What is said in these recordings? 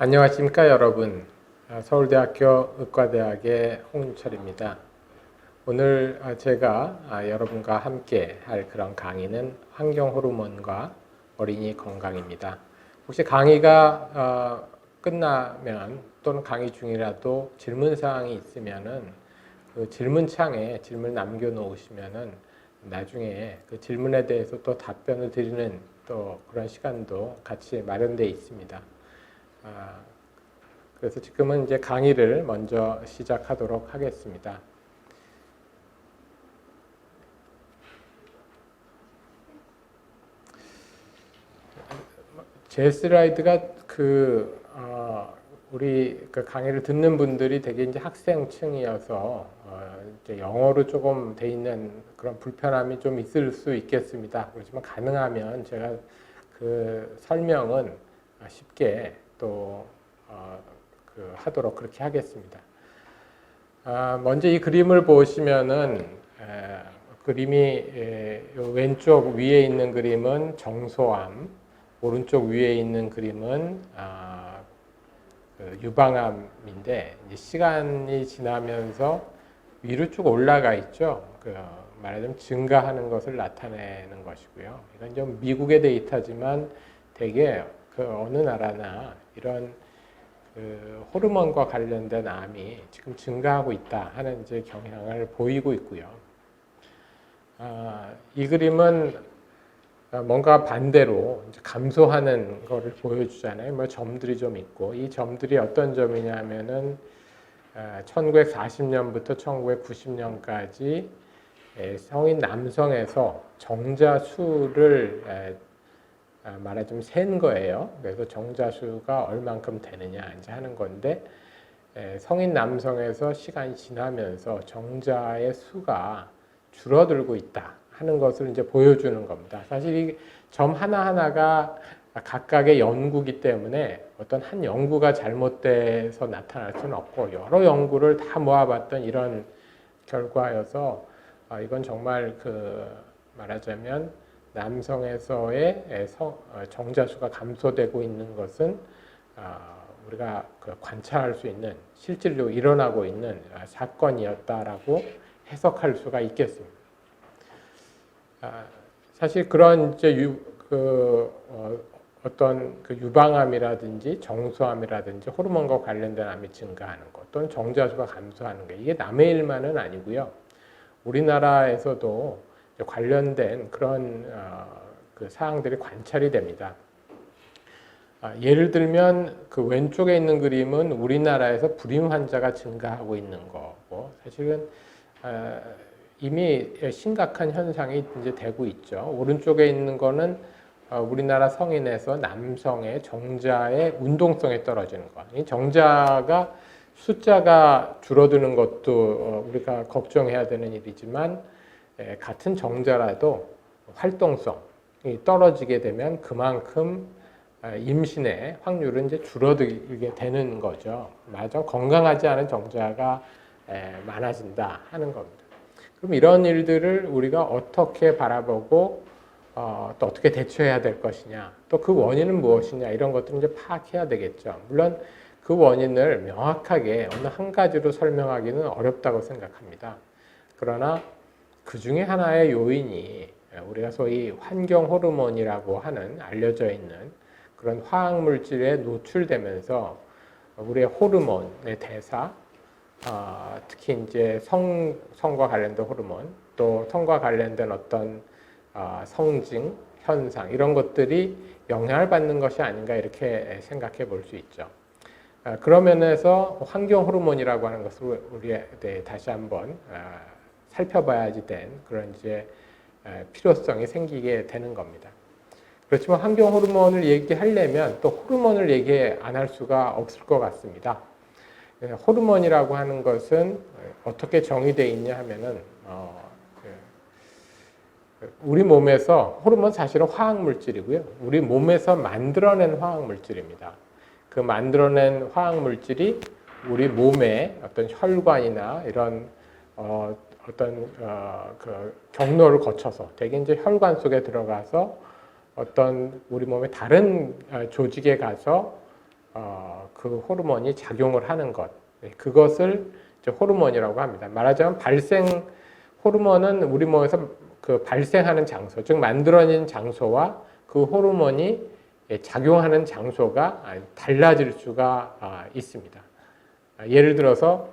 안녕하십니까 여러분. 서울대학교 의과대학의 홍윤철입니다. 오늘 제가 여러분과 함께 할 그런 강의는 환경호르몬과 어린이 건강입니다. 혹시 강의가 끝나면 또는 강의 중이라도 질문사항이 있으면은 그 질문창에 질문 남겨놓으시면은 나중에 그 질문에 대해서 또 답변을 드리는 또 그런 시간도 같이 마련되어 있습니다. 그래서 지금은 이제 강의를 먼저 시작하도록 하겠습니다. 제 슬라이드가 우리 그 강의를 듣는 분들이 되게 이제 학생층이어서 이제 영어로 조금 돼 있는 그런 불편함이 좀 있을 수 있겠습니다. 그렇지만 가능하면 제가 그 설명은 쉽게 또 하도록 그렇게 하겠습니다. 먼저 이 그림을 보시면은 그림이 왼쪽 위에 있는 그림은 정소암, 오른쪽 위에 있는 그림은 유방암인데 시간이 지나면서 위로 쭉 올라가 있죠. 말하자면 증가하는 것을 나타내는 것이고요. 이건 좀 미국의 데이터지만 되게 어느 나라나 이런 호르몬과 관련된 암이 지금 증가하고 있다 하는 이제 경향을 보이고 있고요. 이 그림은 뭔가 반대로 이제 감소하는 것을 보여주잖아요. 뭐 점들이 좀 있고 이 점들이 어떤 점이냐면은 1940년부터 1990년까지 성인 남성에서 정자 수를 말하자면 센 거예요. 그래서 정자수가 얼만큼 되느냐 이제 하는 건데 성인 남성에서 시간이 지나면서 정자의 수가 줄어들고 있다 하는 것을 이제 보여주는 겁니다. 사실 이 점 하나하나가 각각의 연구기 때문에 어떤 한 연구가 잘못돼서 나타날 수는 없고 여러 연구를 다 모아봤던 이런 결과여서 이건 정말 말하자면 남성에서의 정자수가 감소되고 있는 것은 우리가 관찰할 수 있는 실질로 일어나고 있는 사건이었다라고 해석할 수가 있겠습니다. 사실 그런 이제 어떤 유방암이라든지 정소암이라든지 호르몬과 관련된 암이 증가하는 것 또는 정자수가 감소하는 게 이게 남의 일만은 아니고요. 우리나라에서도 관련된 그런 사항들이 관찰이 됩니다. 예를 들면 그 왼쪽에 있는 그림은 우리나라에서 불임 환자가 증가하고 있는 거고 사실은 이미 심각한 현상이 이제 되고 있죠. 오른쪽에 있는 거는 우리나라 성인에서 남성의 정자의 운동성이 떨어지는 것. 이 정자가 숫자가 줄어드는 것도 우리가 걱정해야 되는 일이지만 같은 정자라도 활동성이 떨어지게 되면 그만큼 임신의 확률은 이제 줄어들게 되는 거죠. 맞아, 건강하지 않은 정자가 많아진다 하는 겁니다. 그럼 이런 일들을 우리가 어떻게 바라보고 또 어떻게 대처해야 될 것이냐, 또 그 원인은 무엇이냐 이런 것들을 이제 파악해야 되겠죠. 물론 그 원인을 명확하게 어느 한 가지로 설명하기는 어렵다고 생각합니다. 그러나 그 중에 하나의 요인이 우리가 소위 환경 호르몬이라고 하는 알려져 있는 그런 화학 물질에 노출되면서 우리의 호르몬의 대사, 특히 이제 성과 관련된 호르몬, 또 성과 관련된 어떤 성징, 현상 이런 것들이 영향을 받는 것이 아닌가 이렇게 생각해 볼 수 있죠. 그런 면에서 환경 호르몬이라고 하는 것을 우리 다시 한번 살펴봐야지 된 그런 이제 필요성이 생기게 되는 겁니다. 그렇지만 환경 호르몬을 얘기하려면 또 호르몬을 얘기 안 할 수가 없을 것 같습니다. 호르몬이라고 하는 것은 어떻게 정의되어 있냐 하면은 우리 몸에서 호르몬 사실은 화학 물질이고요. 우리 몸에서 만들어낸 화학 물질입니다. 그 만들어낸 화학 물질이 우리 몸의 어떤 혈관이나 이런 어떤 그 경로를 거쳐서 대개 이제 혈관 속에 들어가서 어떤 우리 몸의 다른 조직에 가서 그 호르몬이 작용을 하는 것, 그것을 이제 호르몬이라고 합니다. 말하자면 호르몬은 우리 몸에서 그 발생하는 장소, 즉 만들어진 장소와 그 호르몬이 작용하는 장소가 달라질 수가 있습니다. 예를 들어서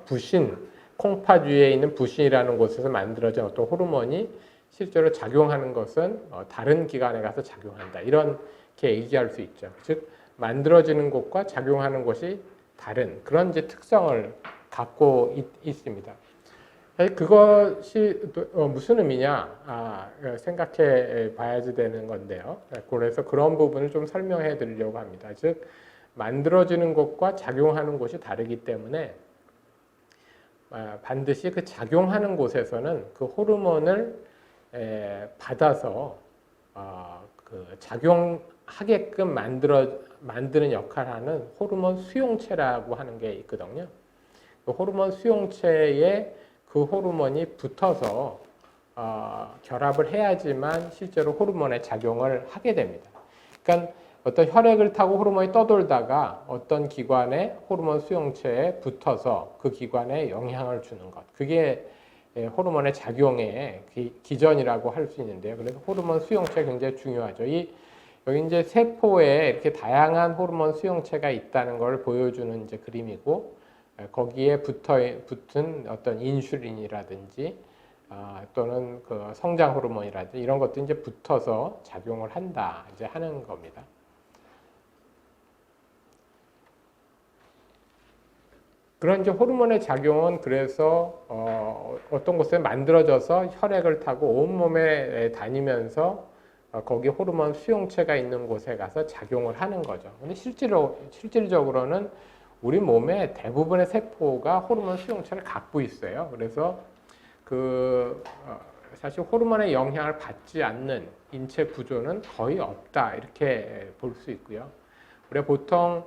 콩팥 위에 있는 부신이라는 곳에서 만들어진 어떤 호르몬이 실제로 작용하는 것은 다른 기관에 가서 작용한다. 이렇게 얘기할 수 있죠. 즉 만들어지는 곳과 작용하는 곳이 다른 그런 이제 특성을 갖고 있습니다. 그것이 무슨 의미냐 생각해 봐야지 되는 건데요. 그래서 그런 부분을 좀 설명해 드리려고 합니다. 즉 만들어지는 곳과 작용하는 곳이 다르기 때문에 반드시 그 작용하는 곳에서는 그 호르몬을 받아서 그 작용하게끔 만드는 역할을 하는 호르몬 수용체라고 하는 게 있거든요. 그 호르몬 수용체에 그 호르몬이 붙어서 결합을 해야지만 실제로 호르몬의 작용을 하게 됩니다. 그러니까 어떤 혈액을 타고 호르몬이 떠돌다가 어떤 기관의 호르몬 수용체에 붙어서 그 기관에 영향을 주는 것. 그게 호르몬의 작용의 기전이라고 할 수 있는데요. 그래서 호르몬 수용체가 굉장히 중요하죠. 여기 이제 세포에 이렇게 다양한 호르몬 수용체가 있다는 걸 보여주는 이제 그림이고, 거기에 붙은 어떤 인슐린이라든지 또는 그 성장 호르몬이라든지 이런 것도 이제 붙어서 작용을 한다 이제 하는 겁니다. 그런 이제 호르몬의 작용은 그래서 어떤 곳에 만들어져서 혈액을 타고 온몸에 다니면서 거기 호르몬 수용체가 있는 곳에 가서 작용을 하는 거죠. 근데 실질적으로는 우리 몸의 대부분의 세포가 호르몬 수용체를 갖고 있어요. 그래서 사실 호르몬의 영향을 받지 않는 인체 구조는 거의 없다 이렇게 볼 수 있고요. 우리가 보통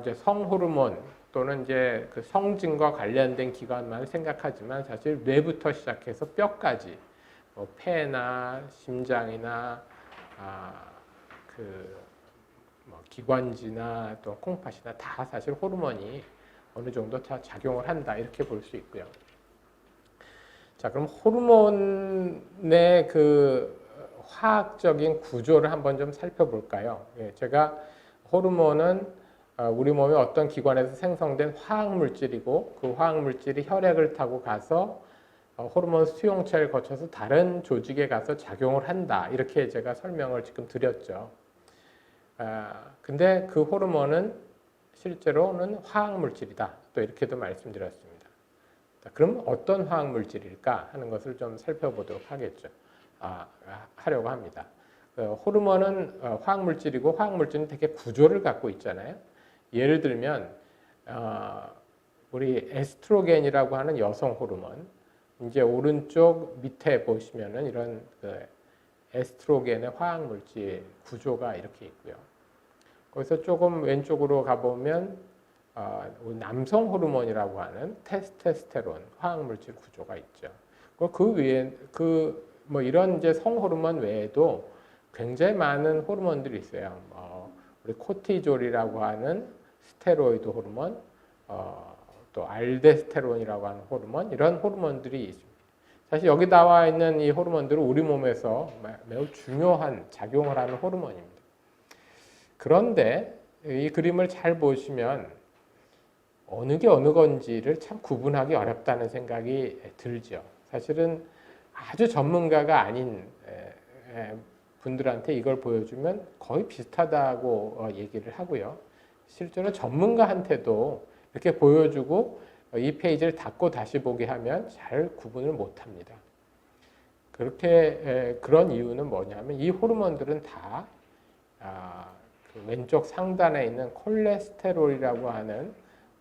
이제 성호르몬 또는 이제 그 성징과 관련된 기관만 생각하지만 사실 뇌부터 시작해서 뼈까지 폐나 심장이나 기관지나 또 콩팥이나 다 사실 호르몬이 어느 정도 다 작용을 한다 이렇게 볼 수 있고요. 자, 그럼 호르몬의 그 화학적인 구조를 한번 좀 살펴볼까요? 제가 호르몬은 우리 몸의 어떤 기관에서 생성된 화학물질이고 그 화학물질이 혈액을 타고 가서 호르몬 수용체를 거쳐서 다른 조직에 가서 작용을 한다. 이렇게 제가 설명을 지금 드렸죠. 근데 그 호르몬은 실제로는 화학물질이다. 또 이렇게도 말씀드렸습니다. 그럼 어떤 화학물질일까 하는 것을 좀 살펴보도록 하려고 합니다. 호르몬은 화학물질이고 화학물질은 되게 구조를 갖고 있잖아요. 예를 들면 우리 에스트로겐이라고 하는 여성 호르몬, 이제 오른쪽 밑에 보시면은 이런 에스트로겐의 화학물질 구조가 이렇게 있고요. 거기서 조금 왼쪽으로 가보면 남성 호르몬이라고 하는 테스토스테론 화학물질 구조가 있죠. 그 위에 이런 이제 성호르몬 외에도 굉장히 많은 호르몬들이 있어요. 우리 코티졸이라고 하는 스테로이드 호르몬, 또 알데스테론이라고 하는 호르몬, 이런 호르몬들이 있습니다. 사실 여기 나와 있는 이 호르몬들은 우리 몸에서 매우 중요한 작용을 하는 호르몬입니다. 그런데 이 그림을 잘 보시면 어느 게 어느 건지를 참 구분하기 어렵다는 생각이 들죠. 사실은 아주 전문가가 아닌 분들한테 이걸 보여주면 거의 비슷하다고 얘기를 하고요. 실제로 전문가한테도 이렇게 보여주고 이 페이지를 닫고 다시 보게 하면 잘 구분을 못합니다. 그런 이유는 뭐냐면 이 호르몬들은 다 그 왼쪽 상단에 있는 콜레스테롤이라고 하는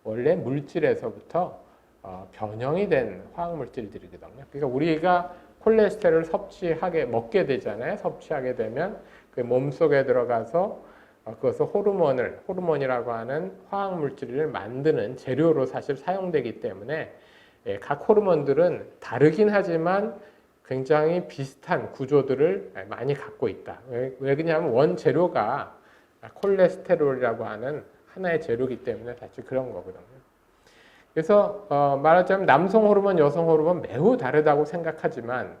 원래 물질에서부터 변형이 된 화학물질들이거든요. 그러니까 우리가 콜레스테롤을 먹게 되잖아요. 섭취하게 되면 그 몸속에 들어가서 그것을 호르몬이라고 하는 화학물질을 만드는 재료로 사실 사용되기 때문에 각 호르몬들은 다르긴 하지만 굉장히 비슷한 구조들을 많이 갖고 있다. 왜 그러냐면 원재료가 콜레스테롤이라고 하는 하나의 재료이기 때문에 사실 그런 거거든요. 그래서 말하자면 남성 호르몬, 여성 호르몬 매우 다르다고 생각하지만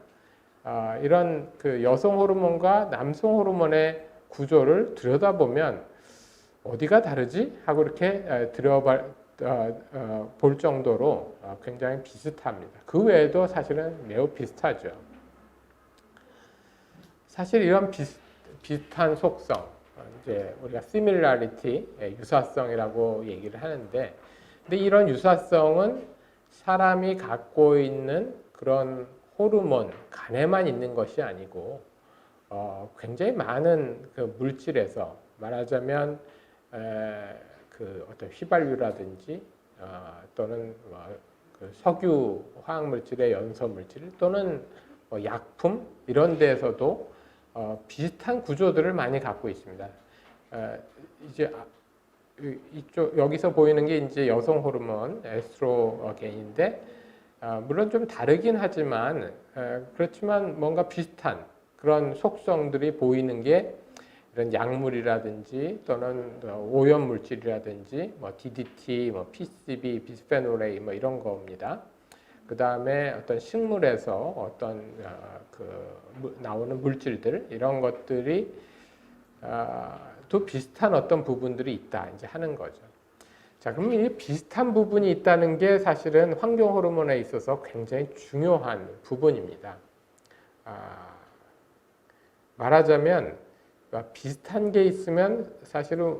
이런 그 여성 호르몬과 남성 호르몬의 구조를 들여다보면 어디가 다르지? 하고 이렇게 볼 정도로 굉장히 비슷합니다. 그 외에도 사실은 매우 비슷하죠. 사실 이런 비슷한 속성, 이제 우리가 similarity, 유사성이라고 얘기를 하는데, 근데 이런 유사성은 사람이 갖고 있는 그런 호르몬, 간에만 있는 것이 아니고 굉장히 많은 그 물질에서 말하자면 그 어떤 휘발유라든지 또는 그 석유 화학 물질의 연소 물질 또는 약품 이런 데에서도 비슷한 구조들을 많이 갖고 있습니다. 이제 이쪽 여기서 보이는 게 이제 여성 호르몬 에스트로겐인데 물론 좀 다르긴 하지만 그렇지만 뭔가 비슷한 그런 속성들이 보이는 게 이런 약물이라든지 또는 오염 물질이라든지 뭐 DDT, 뭐 PCB, 비스페놀 A 뭐 이런 겁니다. 그 다음에 어떤 식물에서 어떤 나오는 물질들 이런 것들이 또 비슷한 어떤 부분들이 있다 이제 하는 거죠. 자, 그럼 이 비슷한 부분이 있다는 게 사실은 환경 호르몬에 있어서 굉장히 중요한 부분입니다. 말하자면 비슷한 게 있으면 사실은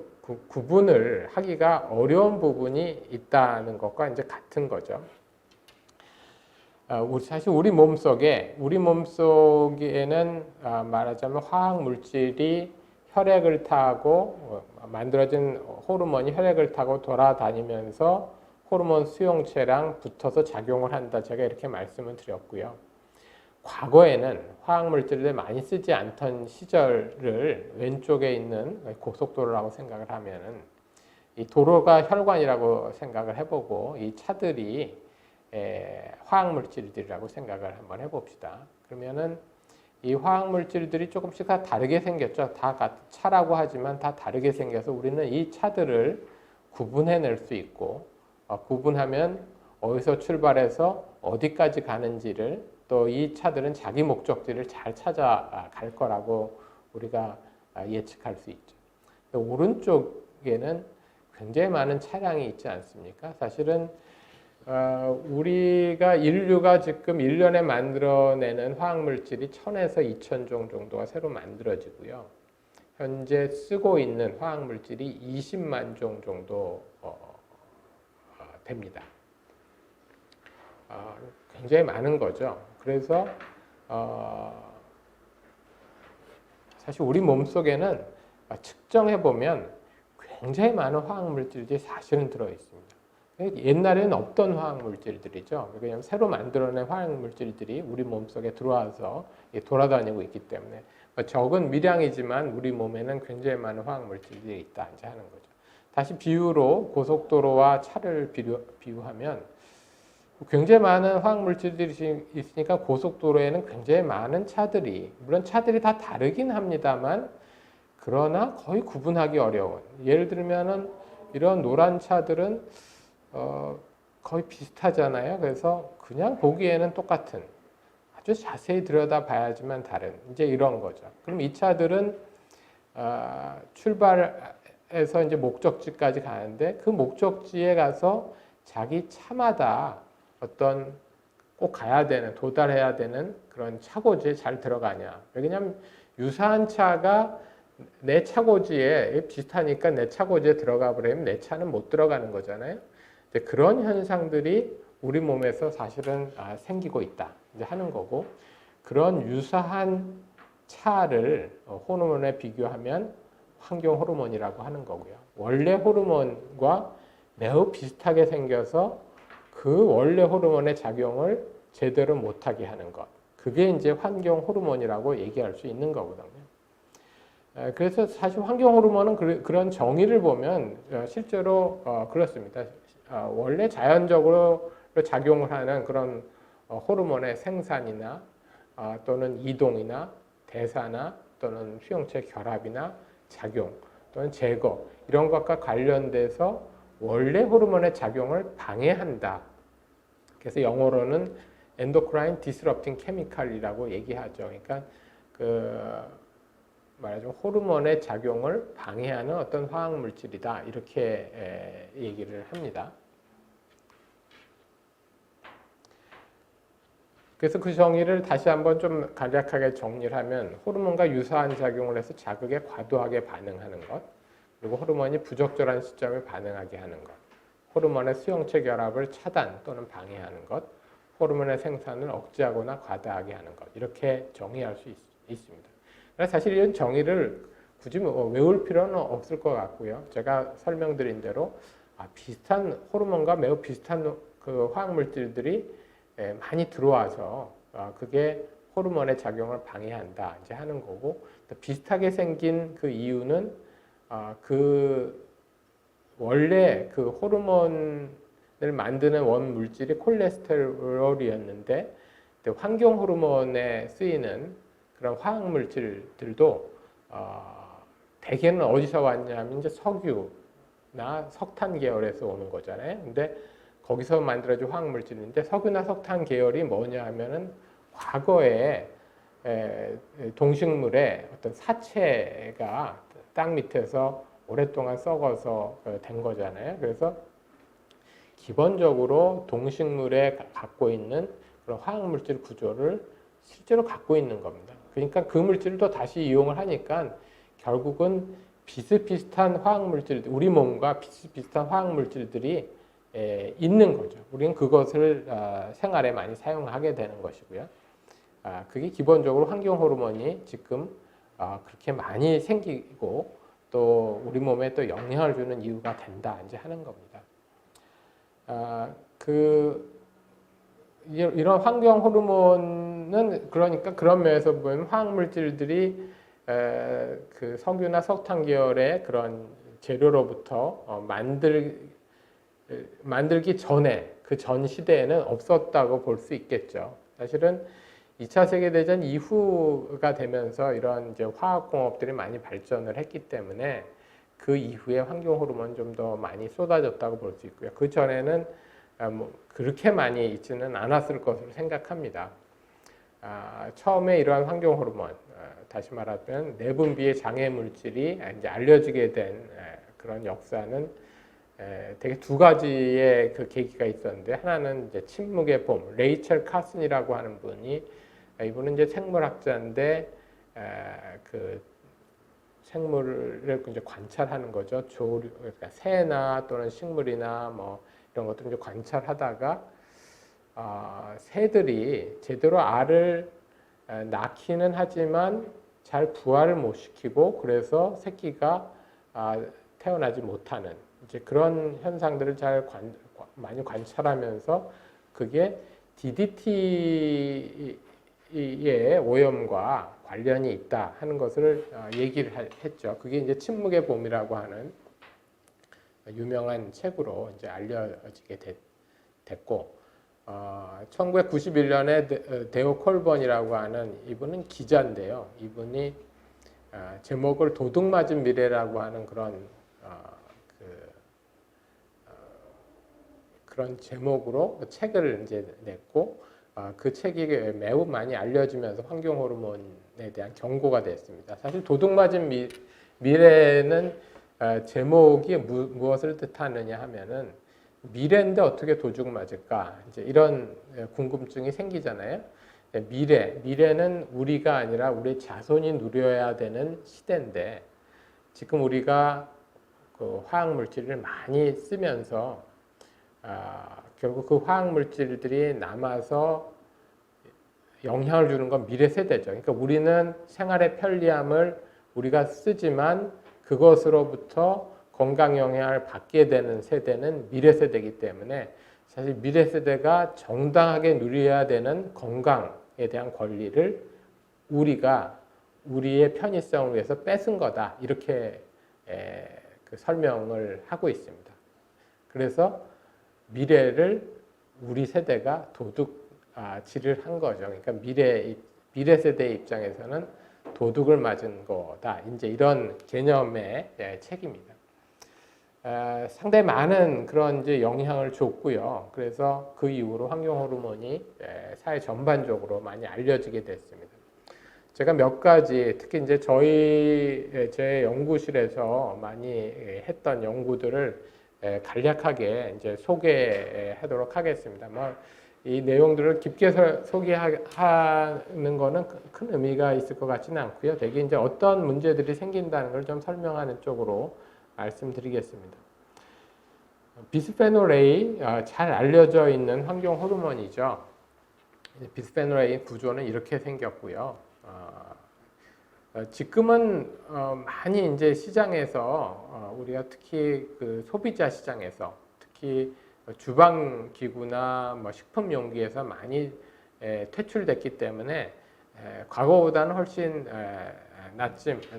구분을 하기가 어려운 부분이 있다는 것과 이제 같은 거죠. 사실 우리 몸속에는 말하자면 화학 물질이 혈액을 타고 만들어진 호르몬이 혈액을 타고 돌아다니면서 호르몬 수용체랑 붙어서 작용을 한다. 제가 이렇게 말씀을 드렸고요. 과거에는 화학 물질을 많이 쓰지 않던 시절을 왼쪽에 있는 고속도로라고 생각을 하면은 이 도로가 혈관이라고 생각을 해보고 이 차들이 화학 물질들이라고 생각을 한번 해봅시다. 그러면은 이 화학 물질들이 조금씩 다 다르게 생겼죠. 다 차라고 하지만 다 다르게 생겨서 우리는 이 차들을 구분해낼 수 있고 구분하면 어디서 출발해서 어디까지 가는지를 또 이 차들은 자기 목적지를 잘 찾아갈 거라고 우리가 예측할 수 있죠. 오른쪽에는 굉장히 많은 차량이 있지 않습니까? 사실은 우리가 인류가 지금 1년에 만들어내는 화학물질이 1000에서 2000종 정도가 새로 만들어지고요. 현재 쓰고 있는 화학물질이 20만 종 정도 됩니다. 굉장히 많은 거죠. 그래서 사실 우리 몸속에는 측정해보면 굉장히 많은 화학물질들이 사실은 들어있습니다. 옛날에는 없던 화학물질들이죠. 왜냐하면 새로 만들어낸 화학물질들이 우리 몸속에 들어와서 돌아다니고 있기 때문에 적은 미량이지만 우리 몸에는 굉장히 많은 화학물질들이 있다 이제 하는 거죠. 다시 비유로 고속도로와 차를 비유하면 굉장히 많은 화학물질들이 있으니까 고속도로에는 굉장히 많은 차들이 물론 차들이 다 다르긴 합니다만 그러나 거의 구분하기 어려운 예를 들면은 이런 노란 차들은 거의 비슷하잖아요. 그래서 그냥 보기에는 똑같은 아주 자세히 들여다봐야지만 다른 이제 이런 거죠. 그럼 이 차들은 출발해서 이제 목적지까지 가는데 그 목적지에 가서 자기 차마다 어떤 꼭 가야 되는 도달해야 되는 그런 차고지에 잘 들어가냐. 왜냐하면 유사한 차가 내 차고지에 비슷하니까 내 차고지에 들어가 버리면 내 차는 못 들어가는 거잖아요. 그런 현상들이 우리 몸에서 사실은 생기고 있다 이제 하는 거고 그런 유사한 차를 호르몬에 비교하면 환경 호르몬이라고 하는 거고요. 원래 호르몬과 매우 비슷하게 생겨서 그 원래 호르몬의 작용을 제대로 못하게 하는 것. 그게 이제 환경 호르몬이라고 얘기할 수 있는 거거든요. 그래서 사실 환경 호르몬은 그런 정의를 보면 실제로 그렇습니다. 원래 자연적으로 작용을 하는 그런 호르몬의 생산이나 또는 이동이나 대사나 또는 수용체 결합이나 작용 또는 제거 이런 것과 관련돼서 원래 호르몬의 작용을 방해한다. 그래서 영어로는 엔도크라인 디스럽팅 케미칼이라고 얘기하죠. 그러니까 말하자면 호르몬의 작용을 방해하는 어떤 화학 물질이다. 이렇게 얘기를 합니다. 그래서 그 정의를 다시 한번 좀 간략하게 정리를 하면 호르몬과 유사한 작용을 해서 자극에 과도하게 반응하는 것, 그리고 호르몬이 부적절한 시점에 반응하게 하는 것, 호르몬의 수용체 결합을 차단 또는 방해하는 것, 호르몬의 생산을 억제하거나 과다하게 하는 것, 이렇게 정의할 수 있습니다. 사실 이런 정의를 굳이 외울 필요는 없을 것 같고요. 제가 설명드린 대로 비슷한 호르몬과 매우 비슷한 그 화학 물질들이 많이 들어와서 그게 호르몬의 작용을 방해한다 이제 하는 거고, 비슷하게 생긴 그 이유는 그 원래 그 호르몬을 만드는 원 물질이 콜레스테롤이었는데 환경 호르몬에 쓰이는 그런 화학 물질들도 대개는 어디서 왔냐면 이제 석유나 석탄 계열에서 오는 거잖아요. 근데 거기서 만들어진 화학 물질인데 석유나 석탄 계열이 뭐냐 하면은 과거에 동식물의 어떤 사체가 땅 밑에서 오랫동안 썩어서 된 거잖아요. 그래서 기본적으로 동식물에 갖고 있는 그런 화학 물질 구조를 실제로 갖고 있는 겁니다. 그러니까 그 물질을 또 다시 이용을 하니까 결국은 비슷비슷한 화학 물질, 우리 몸과 비슷비슷한 화학 물질들이 있는 거죠. 우리는 그것을 생활에 많이 사용하게 되는 것이고요. 그게 기본적으로 환경 호르몬이 지금 그렇게 많이 생기고 또 우리 몸에 또 영향을 주는 이유가 된다 이제 하는 겁니다. 이런 환경 호르몬은 그러니까 그런 면에서 보면 화학 물질들이 그 석유나 석탄 계열의 그런 재료로부터 만들기 전에 그 전 시대에는 없었다고 볼 수 있겠죠. 사실은 2차 세계대전 이후가 되면서 이런 이제 화학공업들이 많이 발전을 했기 때문에 그 이후에 환경 호르몬이 좀 더 많이 쏟아졌다고 볼 수 있고요. 그 전에는 뭐 그렇게 많이 있지는 않았을 것으로 생각합니다. 처음에 이러한 환경 호르몬, 다시 말하면 내분비의 장애 물질이 이제 알려지게 된 그런 역사는 되게 두 가지의 그 계기가 있었는데, 하나는 이제 침묵의 봄, 레이첼 카슨이라고 하는 분이, 이분은 이제 생물학자인데 그 생물을 이제 관찰하는 거죠. 조류, 그러니까 새나 또는 식물이나 뭐 이런 것들을 이제 관찰하다가 새들이 제대로 알을 낳기는 하지만 잘 부화를 못 시키고 그래서 새끼가 태어나지 못하는 이제 그런 현상들을 많이 관찰하면서 그게 DDT의 오염과 관련이 있다 하는 것을 얘기를 했죠. 그게 이제 침묵의 봄이라고 하는 유명한 책으로 이제 알려지게 됐고, 1991년에 데오 콜번이라고 하는 이분은 기자인데요. 이분이 제목을 도둑 맞은 미래라고 하는 그런 제목으로 책을 이제 냈고, 그 책이 매우 많이 알려지면서 환경 호르몬에 대한 경고가 됐습니다. 사실 도둑 맞은 미래는 제목이 무엇을 뜻하느냐 하면은 미래인데 어떻게 도둑 맞을까? 이제 이런 궁금증이 생기잖아요. 미래는 우리가 아니라 우리 자손이 누려야 되는 시대인데 지금 우리가 그 화학 물질을 많이 쓰면서 결국 그 화학 물질들이 남아서 영향을 주는 건 미래 세대죠. 그러니까 우리는 생활의 편리함을 우리가 쓰지만 그것으로부터 건강 영향을 받게 되는 세대는 미래 세대이기 때문에 사실 미래 세대가 정당하게 누려야 되는 건강에 대한 권리를 우리가 우리의 편의성을 위해서 뺏은 거다. 이렇게 그 설명을 하고 있습니다. 그래서 미래를 우리 세대가 도둑질을 한 거죠. 그러니까 미래 세대의 입장에서는 도둑을 맞은 거다. 이제 이런 개념의 책입니다. 상당히 많은 그런 이제 영향을 줬고요. 그래서 그 이후로 환경 호르몬이 사회 전반적으로 많이 알려지게 됐습니다. 제가 몇 가지 특히 이제 제 연구실에서 많이 했던 연구들을 간략하게 이제 소개하도록 하겠습니다. 이 내용들을 깊게 소개하는 거는 큰 의미가 있을 것 같지는 않고요. 대개 이제 어떤 문제들이 생긴다는 걸 좀 설명하는 쪽으로 말씀드리겠습니다. 비스페놀 A 잘 알려져 있는 환경 호르몬이죠. 비스페놀 A 구조는 이렇게 생겼고요. 지금은 많이 이제 시장에서 우리가 특히 그 소비자 시장에서 특히 주방 기구나 뭐 식품 용기에서 많이 퇴출됐기 때문에 과거보다는 훨씬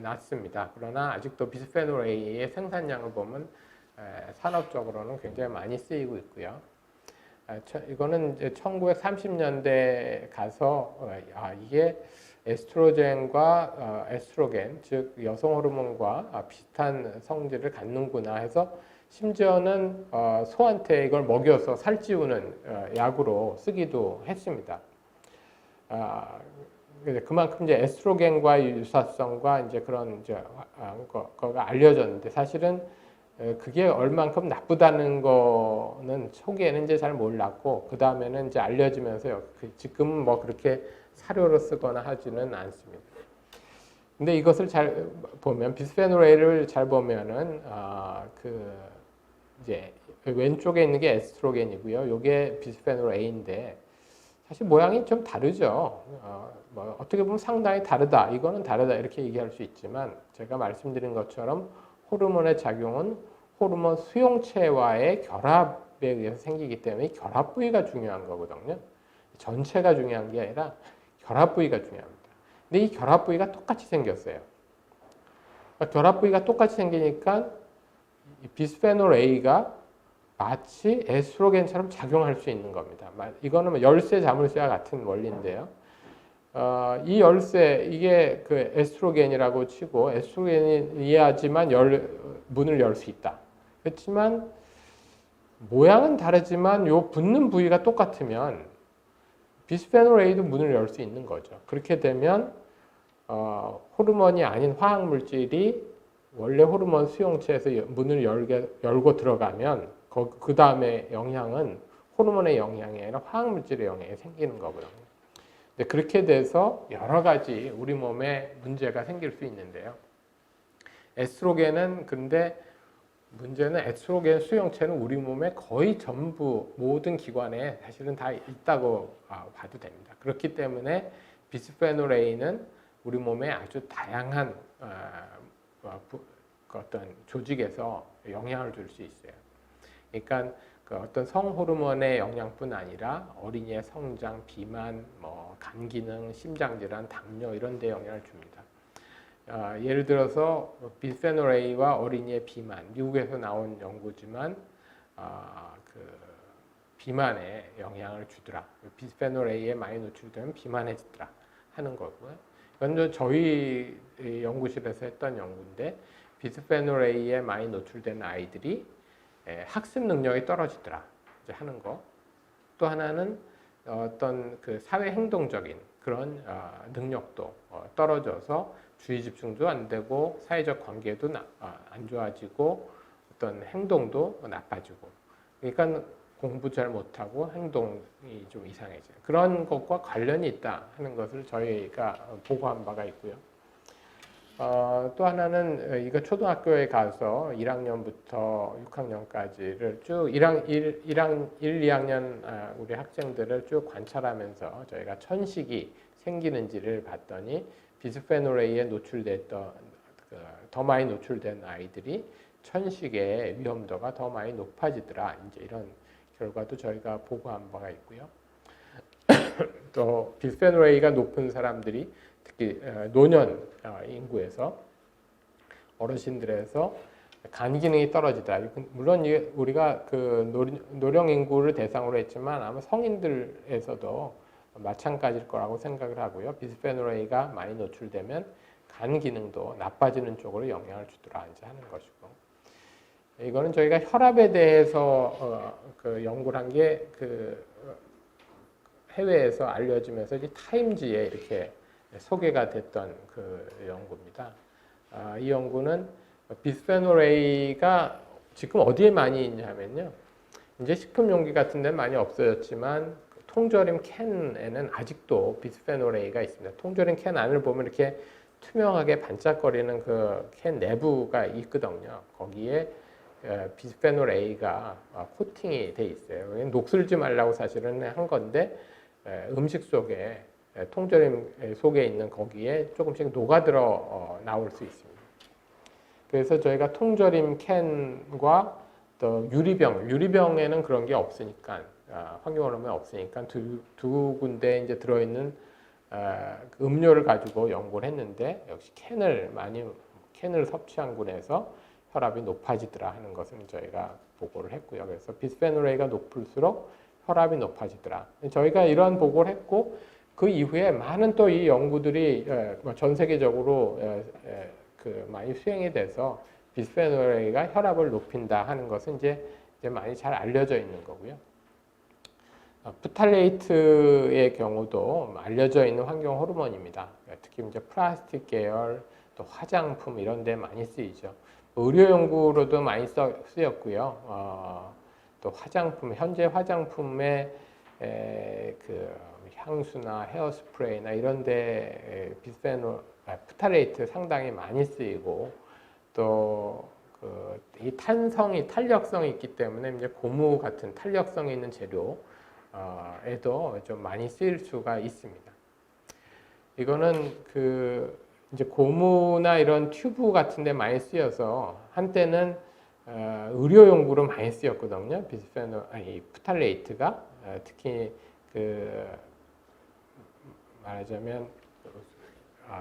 낮습니다. 그러나 아직도 비스페놀 A의 생산량을 보면 산업적으로는 굉장히 많이 쓰이고 있고요. 이거는 이제 1930년대 가서 이게 에스트로겐과 에스트로겐, 즉 여성 호르몬과 비슷한 성질을 갖는구나 해서 심지어는 소한테 이걸 먹여서 살찌우는 약으로 쓰기도 했습니다. 그만큼 이제 에스트로겐과 유사성과 이제 그런 이제 거가 알려졌는데 사실은 그게 얼만큼 나쁘다는 거는 초기에는 이제 잘 몰랐고 그 다음에는 이제 알려지면서 지금은 뭐 그렇게 사료로 쓰거나 하지는 않습니다. 근데 이것을 잘 보면 비스페놀 A를 잘 보면은 이제 왼쪽에 있는 게 에스트로겐이고요. 요게 비스페놀 A인데 사실 모양이 좀 다르죠. 뭐 어떻게 보면 상당히 다르다. 이거는 다르다 이렇게 얘기할 수 있지만 제가 말씀드린 것처럼 호르몬의 작용은 호르몬 수용체와의 결합에 의해서 생기기 때문에 결합 부위가 중요한 거거든요. 전체가 중요한 게 아니라 결합 부위가 중요합니다. 근데 이 결합 부위가 똑같이 생겼어요. 결합 부위가 똑같이 생기니까 비스페놀 A가 마치 에스트로겐처럼 작용할 수 있는 겁니다. 이거는 열쇠 자물쇠와 같은 원리인데요. 이 열쇠, 이게 그 에스트로겐이라고 치고 에스트로겐이야지만 문을 열 수 있다. 그렇지만 모양은 다르지만 요 붙는 부위가 똑같으면 비스페놀 A도 문을 열 수 있는 거죠. 그렇게 되면 호르몬이 아닌 화학 물질이 원래 호르몬 수용체에서 문을 열고 들어가면 그 다음에 영향은 호르몬의 영향이 아니라 화학 물질의 영향이 생기는 거거든요. 근데 그렇게 돼서 여러 가지 우리 몸에 문제가 생길 수 있는데요. 에스트로겐은 근데 문제는 에스트로겐 수용체는 우리 몸에 거의 전부 모든 기관에 사실은 다 있다고 봐도 됩니다. 그렇기 때문에 비스페놀 A는 우리 몸에 아주 다양한 어떤 조직에서 영향을 줄 수 있어요. 그러니까 그 어떤 성호르몬의 영향뿐 아니라 어린이의 성장, 비만, 간 기능, 심장 질환, 당뇨 이런 데 영향을 줍니다. 예를 들어서 비스페놀 A와 어린이의 비만, 미국에서 나온 연구지만 비만에 영향을 주더라. 비스페놀 A에 많이 노출되면 비만해지더라 하는 거고요. 이건 저희 연구실에서 했던 연구인데 비스페놀 A에 많이 노출된 아이들이 학습 능력이 떨어지더라 하는 거. 또 하나는 어떤 그 사회 행동적인 그런 능력도 떨어져서 주의 집중도 안 되고 사회적 관계도 안 좋아지고 어떤 행동도 나빠지고 그러니까 공부 잘 못하고 행동이 좀 이상해져요. 그런 것과 관련이 있다 하는 것을 저희가 보고한 바가 있고요. 또 하나는 이거 초등학교에 가서 1학년부터 6학년까지를 쭉 1, 2학년 우리 학생들을 쭉 관찰하면서 저희가 천식이 생기는지를 봤더니 비스페놀 A에 노출됐던 더 많이 노출된 아이들이 천식의 위험도가 더 많이 높아지더라. 이제 이런 결과도 저희가 보고한 바가 있고요. 또 비스페놀 A가 높은 사람들이 특히 노년 인구에서 어르신들에서 간 기능이 떨어지다. 물론 우리가 그 노령 인구를 대상으로 했지만 아마 성인들에서도 마찬가지일 거라고 생각을 하고요. 비스페놀 A가 많이 노출되면 간 기능도 나빠지는 쪽으로 영향을 주더라 이제 하는 것이고, 이거는 저희가 혈압에 대해서 그 연구를 한 게 그 해외에서 알려지면서 이제 타임지에 이렇게 소개가 됐던 그 연구입니다. 이 연구는 비스페놀 A가 지금 어디에 많이 있냐면요, 이제 식품 용기 같은 데는 많이 없어졌지만 통조림 캔에는 아직도 비스페놀 A가 있습니다. 통조림 캔 안을 보면 이렇게 투명하게 반짝거리는 그 캔 내부가 있거든요. 거기에 비스페놀 A가 코팅이 돼 있어요. 녹슬지 말라고 사실은 한 건데 음식 속에 통조림 속에 있는 거기에 조금씩 녹아들어 나올 수 있습니다. 그래서 저희가 통조림 캔과 또 유리병에는 그런 게 없으니까 환경오염이 없으니까 두 군데 이제 들어있는 음료를 가지고 연구를 했는데 역시 캔을 섭취한 군에서 혈압이 높아지더라 하는 것을 저희가 보고를 했고요. 그래서 비스페놀 A가 높을수록 혈압이 높아지더라. 저희가 이러한 보고를 했고 그 이후에 많은 또 이 연구들이 전 세계적으로 많이 수행이 돼서 비스페놀 A가 혈압을 높인다 하는 것은 이제 많이 잘 알려져 있는 거고요. 프탈레이트의 경우도 알려져 있는 환경 호르몬입니다. 특히 이제 플라스틱 계열, 또 화장품 이런 데 많이 쓰이죠. 의료 연구로도 많이 쓰였고요. 또 화장품, 현재 화장품의 그 향수나 헤어스프레이나 이런 데 프탈레이트 상당히 많이 쓰이고, 또 이 탄력성이 있기 때문에 이제 고무 같은 탄력성이 있는 재료에도 좀 많이 쓰일 수가 있습니다. 이거는 이제 고무나 이런 튜브 같은 데 많이 쓰여서 한때는 의료 용구로 많이 쓰였거든요. 프탈레이트가 특히 말하자면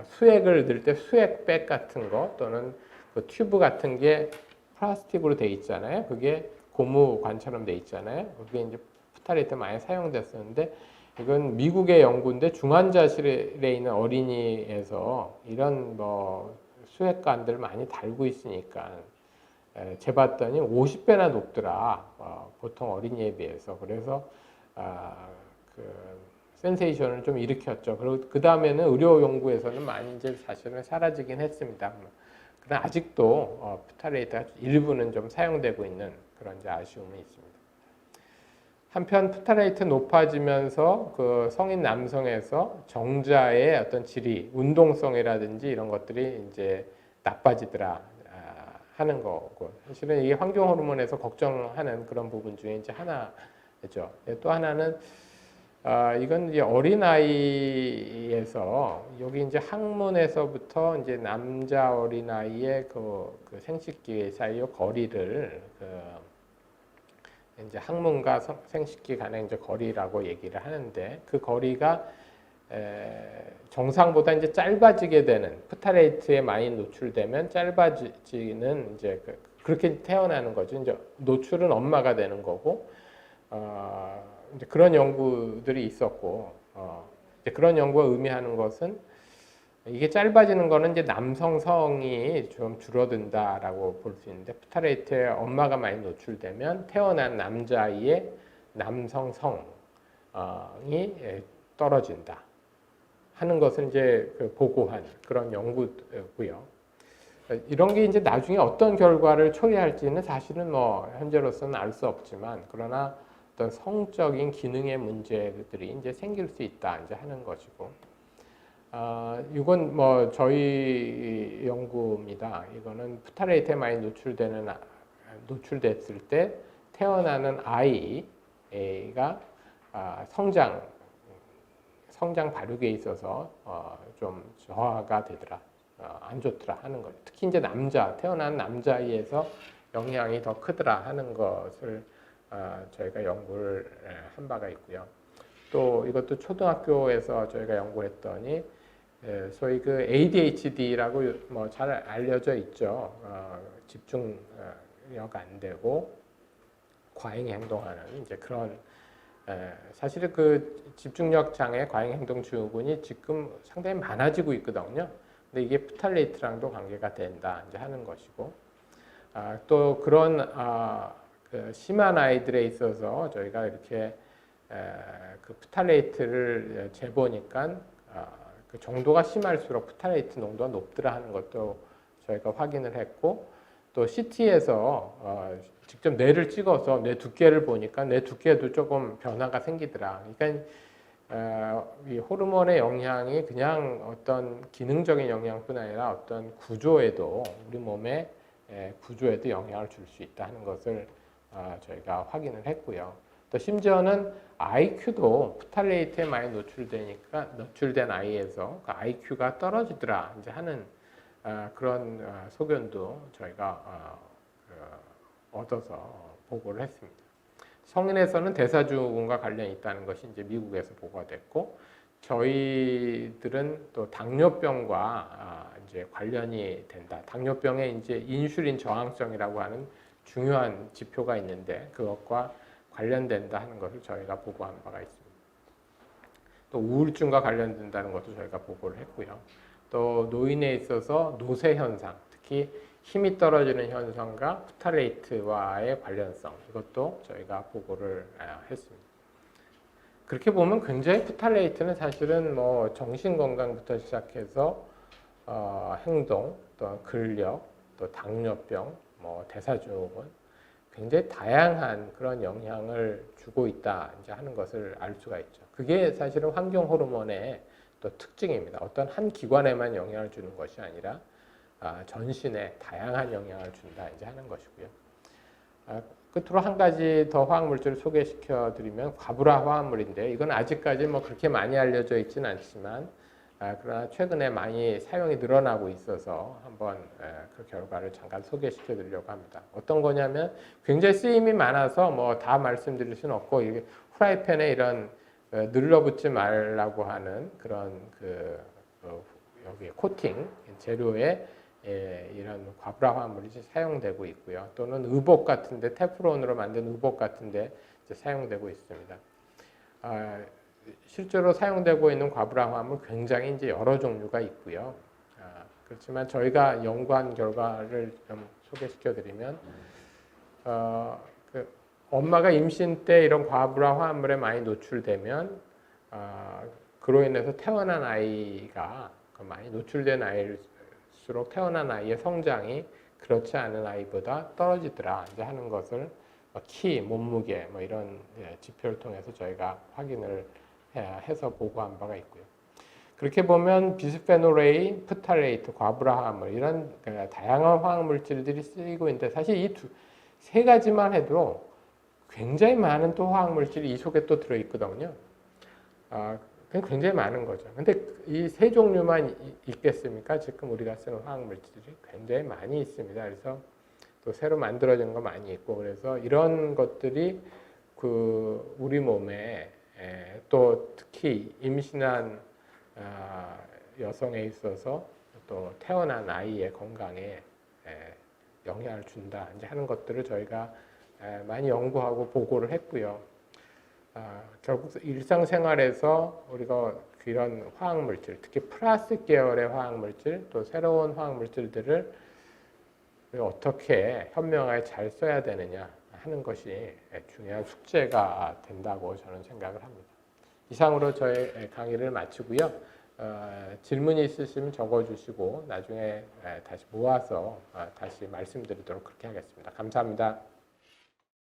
수액을 넣을 때 수액백 같은 거 또는 그 튜브 같은 게 플라스틱으로 돼 있잖아요. 그게 고무관처럼 돼 있잖아요. 그게 이제 프탈레이트 많이 사용됐었는데, 이건 미국의 연구인데 중환자실에 있는 어린이에서 이런 수액관들 많이 달고 있으니까 재봤더니 50배나 높더라. 보통 어린이에 비해서. 그래서 센세이션을 좀 일으켰죠. 그리고 그 다음에는 의료 연구에서는 많이 이제 사실은 사라지긴 했습니다. 그러나 아직도 프탈레이트가 일부는 좀 사용되고 있는 그런 이제 아쉬움이 있습니다. 한편 프탈레이트 높아지면서 그 성인 남성에서 정자의 어떤 질이, 운동성이라든지 이런 것들이 이제 나빠지더라 하는 거고, 사실은 이게 환경 호르몬에서 걱정하는 그런 부분 중에 이제 하나죠. 또 하나는 이건 이제 어린아이에서 여기 이제 학문에서부터 이제 남자 어린아이의 그 생식기 사이의 거리를 이제 학문과 생식기 간의 이제 거리라고 얘기를 하는데, 그 거리가 정상보다 이제 짧아지게 되는, 프탈레이트에 많이 노출되면 짧아지는 이제 그렇게 태어나는 거죠. 이제 노출은 엄마가 되는 거고, 이제 그런 연구들이 있었고, 이제 그런 연구가 의미하는 것은 이게 짧아지는 거는 이제 남성성이 좀 줄어든다라고 볼 수 있는데, 프탈레이트에 엄마가 많이 노출되면 태어난 남자아이의 남성성이 떨어진다 하는 것을 이제 보고한 그런 연구고요. 이런 게 이제 나중에 어떤 결과를 초래할지는 사실은 현재로서는 알 수 없지만, 그러나 어떤 성적인 기능의 문제들이 이제 생길 수 있다 이제 하는 것이고, 이건 저희 연구입니다. 이거는 프탈레이트에 많이 노출됐을 때 태어나는 아이가 성장 발육에 있어서 좀 저하가 되더라, 안 좋더라 하는 거예요. 특히 이제 태어난 남자아이에서 영향이 더 크더라 하는 것을 저희가 연구를 한 바가 있고요. 또 이것도 초등학교에서 저희가 연구했더니 소위 그 ADHD라고 잘 알려져 있죠. 집중력 안 되고 과잉 행동하는 이제 그런 사실은 그 집중력 장애, 과잉 행동 증후군이 지금 상당히 많아지고 있거든요. 근데 이게 프탈레이트랑도 관계가 된다 이제 하는 것이고, 또 그런 그 심한 아이들에 있어서 저희가 이렇게 그 프탈레이트를 재보니까 그 정도가 심할수록 프탈레이트 농도가 높더라 하는 것도 저희가 확인을 했고, 또 CT에서 직접 뇌를 찍어서 뇌 두께를 보니까 뇌 두께도 조금 변화가 생기더라. 그러니까 이 호르몬의 영향이 그냥 어떤 기능적인 영향뿐 아니라 어떤 구조에도, 우리 몸의 구조에도 영향을 줄 수 있다 하는 것을 저희가 확인을 했고요. 또 심지어는 IQ도 프탈레이트에 많이 노출된 아이에서 그 IQ가 떨어지더라 이제 하는 그런 소견도 저희가 얻어서 보고를 했습니다. 성인에서는 대사증후군과 관련이 있다는 것이 이제 미국에서 보고가 됐고, 저희들은 또 당뇨병과 이제 관련이 된다. 당뇨병에 이제 인슐린 저항성이라고 하는 중요한 지표가 있는데 그것과 관련된다 하는 것을 저희가 보고한 바가 있습니다. 또 우울증과 관련된다는 것도 저희가 보고를 했고요. 또 노인에 있어서 노쇠 현상, 특히 힘이 떨어지는 현상과 프탈레이트와의 관련성, 이것도 저희가 보고를 했습니다. 그렇게 보면 굉장히 프탈레이트는 사실은 뭐 정신 건강부터 시작해서 행동, 또 근력, 또 당뇨병, 뭐 대사증후군, 굉장히 다양한 그런 영향을 주고 있다 이제 하는 것을 알 수가 있죠. 그게 사실은 환경 호르몬의 또 특징입니다. 어떤 한 기관에만 영향을 주는 것이 아니라 전신에 다양한 영향을 준다 이제 하는 것이고요. 끝으로 한 가지 더 화학물질을 소개시켜 드리면 과부라 화합물인데, 이건 아직까지 뭐 그렇게 많이 알려져 있지는 않지만 그러나 최근에 많이 사용이 늘어나고 있어서 한번 그 결과를 잠깐 소개시켜 드리려고 합니다. 어떤 거냐면, 굉장히 쓰임이 많아서 뭐 다 말씀드릴 수는 없고, 이게 프라이팬에 이런 눌러붙지 말라고 하는 그런 여기 코팅 재료에 이런 과부라 화합물이 사용되고 있고요. 또는 의복 같은데, 테프론으로 만든 의복 같은데 이제 사용되고 있습니다. 실제로 사용되고 있는 과부라 화합물 굉장히 이제 여러 종류가 있고요. 그렇지만 저희가 연구한 결과를 좀 소개시켜 드리면, 엄마가 임신 때 이런 과부라 화합물에 많이 노출되면 그로 인해서 태어난 아이가, 많이 노출된 아이일수록 태어난 아이의 성장이 그렇지 않은 아이보다 떨어지더라 이제 하는 것을 키, 몸무게 뭐 이런 지표를 통해서 저희가 확인을 해서 보고한 바가 있고요. 그렇게 보면 비스페놀 A, 프탈레이트, 과부라 화합물, 이런 다양한 화학물질들이 쓰이고 있는데, 사실 이 세 가지만 해도 굉장히 많은 또 화학물질이 이 속에 또 들어있거든요. 굉장히 많은 거죠. 근데 이 세 종류만 있겠습니까? 지금 우리가 쓰는 화학물질이 굉장히 많이 있습니다. 그래서 또 새로 만들어진 거 많이 있고, 그래서 이런 것들이 우리 몸에 또 특히 임신한 여성에 있어서 또 태어난 아이의 건강에 영향을 준다 이제 하는 것들을 저희가 많이 연구하고 보고를 했고요. 결국 일상생활에서 우리가 이런 화학물질, 특히 플라스틱 계열의 화학물질, 또 새로운 화학물질들을 어떻게 현명하게 잘 써야 되느냐 하는 것이 중요한 숙제가 된다고 저는 생각을 합니다. 이상으로 저의 강의를 마치고요. 질문이 있으시면 적어주시고 나중에 다시 모아서 다시 말씀드리도록 그렇게 하겠습니다. 감사합니다.